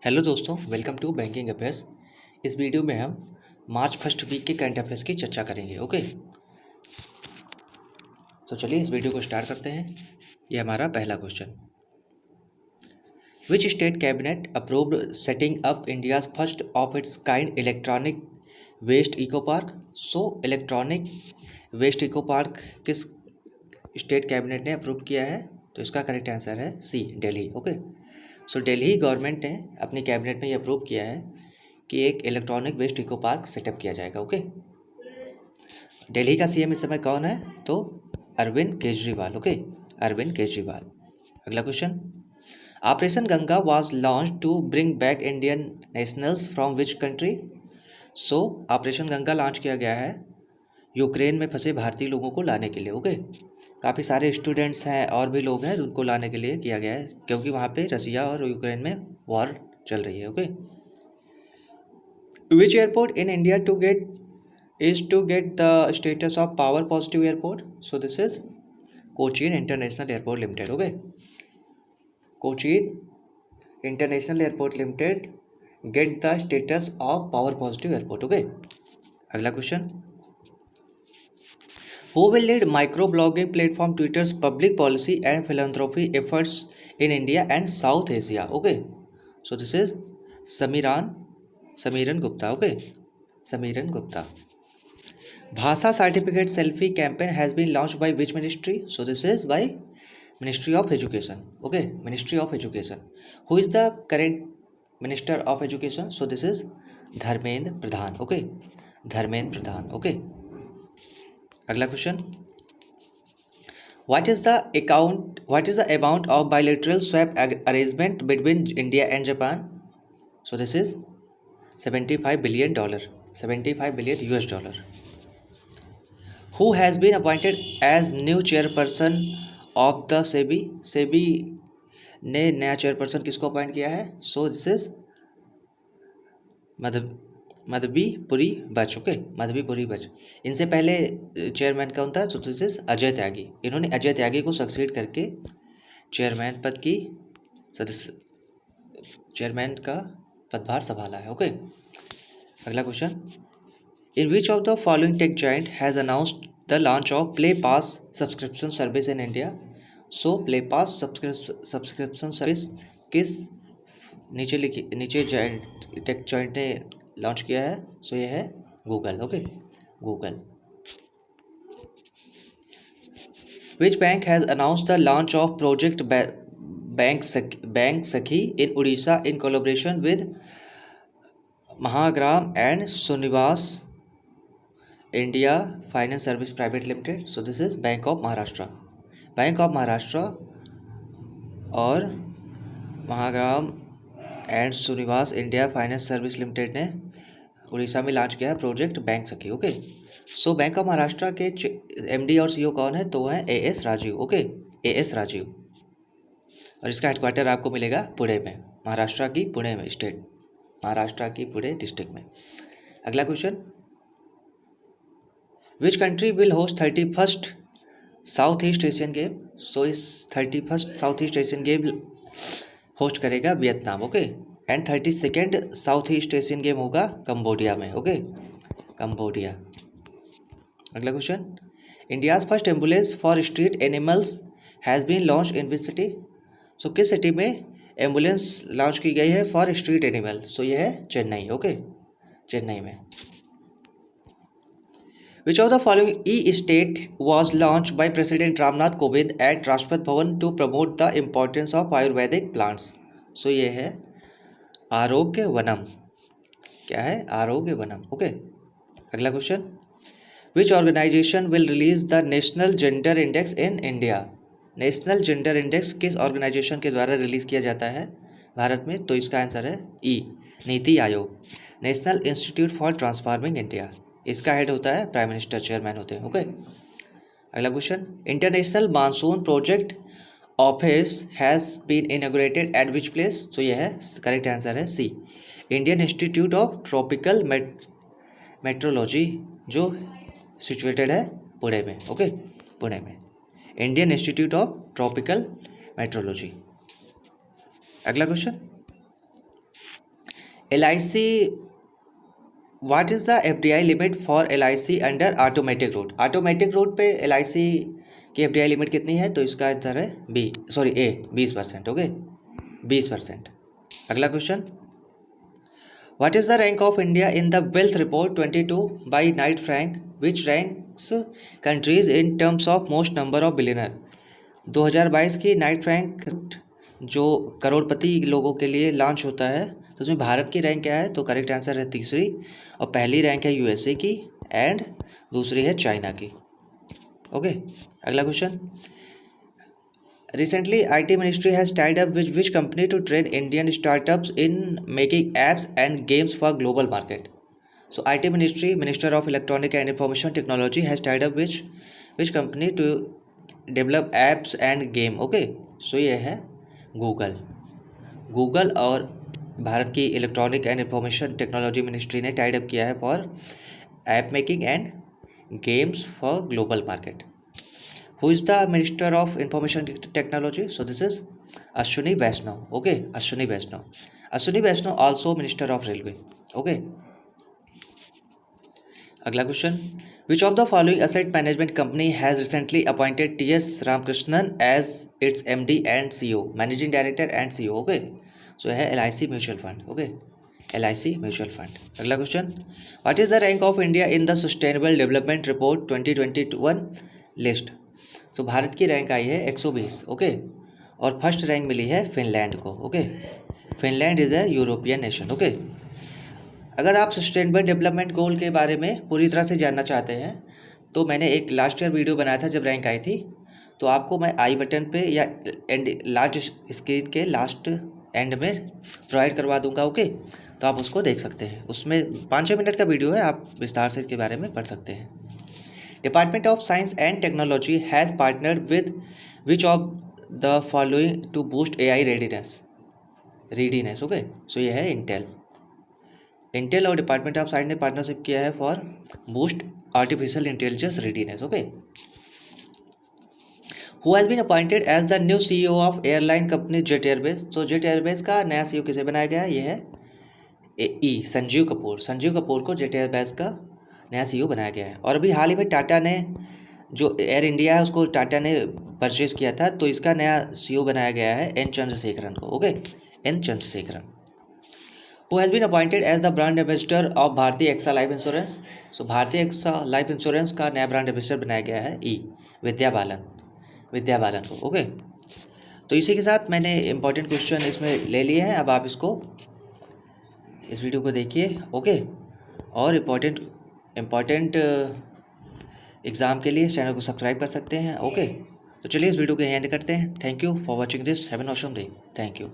Hello दोस्तों, welcome to banking affairs. इस video में हम मार्च फर्स्ट वीक के करंट अफेयर्स की चर्चा करेंगे। ओके, तो चलिए इस वीडियो को स्टार्ट करते हैं। ये हमारा पहला question, which state cabinet approved setting up India's first of its kind electronic waste eco park. So electronic waste eco park किस स्टेट कैबिनेट ने अप्रूव किया है? तो इसका करेक्ट आंसर है C, Delhi. Okay, so Delhi government ने अपनी कैबिनेट में ये अप्रूव किया है कि एक electronic waste eco park setup किया जाएगा। ओके, दिल्ली का सीएम इस समय कौन है? तो अरविंद केजरीवाल। ओके, अरविंद केजरीवाल। अगला question, operation Ganga was launch to bring back Indian nationals from which country. So operation Ganga launch किया गया है यूक्रेन में फंसे भारतीय लोगों को लाने के लिए। ओके, काफ़ी सारे स्टूडेंट्स हैं और भी लोग हैं उनको लाने के लिए किया गया है, क्योंकि वहाँ पे रसिया और यूक्रेन में वॉर चल रही है। Okay, which airport in India to get the status of power positive airport. So this is Cochin international airport limited. Okay, Cochin international airport limited get the status of power positive airport. Okay, अगला question, Who will lead microblogging platform Twitter's public policy and philanthropy efforts in India and South Asia? Okay, so this is Samiran Gupta. Okay, Samiran Gupta. Bhasa certificate selfie campaign has been launched by which ministry? So this is by Ministry of Education. Okay, Ministry of Education. Who is the current Minister of Education? So this is Dharmendra Pradhan. Okay, Dharmendra Pradhan. Okay. अगला question, what is the amount of bilateral swap arrangement between India and Japan. So this is $75 billion, $75 billion US। Who has been appointed as new chairperson of the SEBI. SEBI ने नया chairperson किसको appoint किया है? सो this is मधवीपुरी बच। Okay, मधवीपुरी बच। इनसे पहले chairman कौन था? तो दिस इज अजय त्यागी। इन्होंने अजय त्यागी को सक्सीड करके चेयरमैन पद की सदस्य चेयरमैन का पदभार संभाला है। ओके, अगला question, in which of the following tech giant has announced the launch of play pass subscription service in India. So play pass subscription service किस नीचे टेक जॉइंट ने लॉन्च किया है? सो ये है Google. Okay, Google. Which bank has announced the launch of project bank Sakhi in Orissa in collaboration with Mahagram and Srinivas India finance service private limited. So this is bank of Maharashtra. Bank of Maharashtra और Mahagram and Srinivas India finance service limited ने उड़ीसा में launch किया है project bank Sakhi. Okay, so bank of Maharashtra के MD और CEO कौन है? तो वो है as Rajeev. Okay, A S Rajeev. और इसका हेडक्वार्टर आपको मिलेगा पुणे में, महाराष्ट्र की पुणे में स्टेट, महाराष्ट्र की पुणे डिस्ट्रिक्ट में। अगला question, which country will host 31st south east Asian game. So इस 31st south east Asian game host करेगा Vietnam. Okay, and 32nd south east Asian game होगा कंबोडिया में। Okay, Cambodia. अगला question, India's first ambulance for street animals has been launch in which city. So किस city में ambulance launch की गई है for street animal? सो ये है चेन्नई। ओके, चेन्नई में। Which of the following e-state was launched by President Ramnath Kovind at Rashtrapati Bhavan to promote the importance of Ayurvedic plants? So ये है आरोग्य वनम। क्या है? आरोग्य वनम। ओके, अगला question, Which organization will release the National Gender Index in India? National gender index किस organisation के द्वारा रिलीज किया जाता है भारत में? तो इसका आंसर है E, Niti Aayog, national institute for transforming India. इसका हेड होता है प्राइम मिनिस्टर, चेयरमैन होते हैं। ओके, अगला question, international monsoon project office has been inaugurated at which place. तो यह है करेक्ट आंसर है C, Indian institute of tropical meteorology, जो सिचुएटेड है पुणे में। ओके, पुणे में Indian institute of tropical meteorology. अगला question, LIC, what is the FDI limit for LIC under automatic route? Automatic route पे LIC की FDI लिमिट कितनी है? तो इसका आंसर है A 20%। ओके 20%। अगला question, what is the rank of India in the wealth report 22 by Knight Frank which ranks countries in terms of most number of billionaire? 2022 की Knight Frank जो करोड़पति लोगों के लिए लॉन्च होता है, तो उसमें भारत की रैंक क्या है? तो करेक्ट आंसर है तीसरी, और पहली रैंक है USA की एंड दूसरी है चाइना की। ओके अगला question, recently IT ministry has tied up which which company to train Indian startups in making apps and games for global market? So IT ministry, minister of electronic and information technology has tied up which company to develop apps and game? Okay so ये है Google और भारत की electronic and information technology ministry ने tied up किया है for app making and games for global market. Who is the minister of information technology? So this is Ashwini Vaishnaw. Okay Ashwini Vaishnaw also minister of railway. Okay अगला question, which of the following asset management company has recently appointed TS Ramakrishnan as its MD and CEO, managing director and CEO? Okay so है LIC mutual fund. Okay LIC mutual fund. अगला question, what is the rank of India in the sustainable development report 2021 list? सो भारत की rank आई है 120। Okay और first rank मिली है Finland को। Okay Finland is a European nation. Okay अगर आप sustainable development goal के बारे में पूरी तरह से जानना चाहते हैं तो मैंने एक लास्ट ईयर वीडियो बनाया था जब रैंक आई थी, तो आपको मैं आई बटन पे या एंड लास्ट स्क्रीन के लास्ट एंड में प्रोवाइड करवा दूंगा। ओके तो आप उसको देख सकते हैं, उसमें 5-6 मिनट का वीडियो है, आप विस्तार से इसके बारे में पढ़ सकते हैं। Department of science and technology has partnered with which of the following to boost AI readiness? Okay so ये है इंटेल और डिपार्टमेंट ऑफ साइंस ने पार्टनरशिप किया है for boost artificial intelligence readiness. Okay who has been appointed as the new CEO of airline company jet airways? तो jet airways का नया CEO किसे बनाया गया है? ये है संजीव कपूर को जेट एयरवेज का नया CEO बनाया गया है। और अभी हाल ही में टाटा ने जो एयर इंडिया है उसको टाटा ने परचेज किया था, तो इसका नया CEO बनाया गया है N चंद्रशेखरन को। Okay N Chandrasekaran. Who has been appointed as the brand ambassador of भारतीय एक्सा लाइफ इंश्योरेंस? सो भारतीय एक्सा लाइफ इंश्योरेंस का नया ब्रांड एम्बेसडर बनाया गया है विद्या बालन को। ओके तो इसी के साथ मैंने इंपॉर्टेंट क्वेश्चन इसमें ले लिए हैं। अब आप इस वीडियो को देखिए। ओके और इम्पॉर्टेंट एग्ज़ाम के लिए इस चैनल को सब्सक्राइब कर सकते हैं। ओके तो चलिए इस वीडियो को एंड करते हैं। Thank you for watching this. Have an awesome day. Thank you.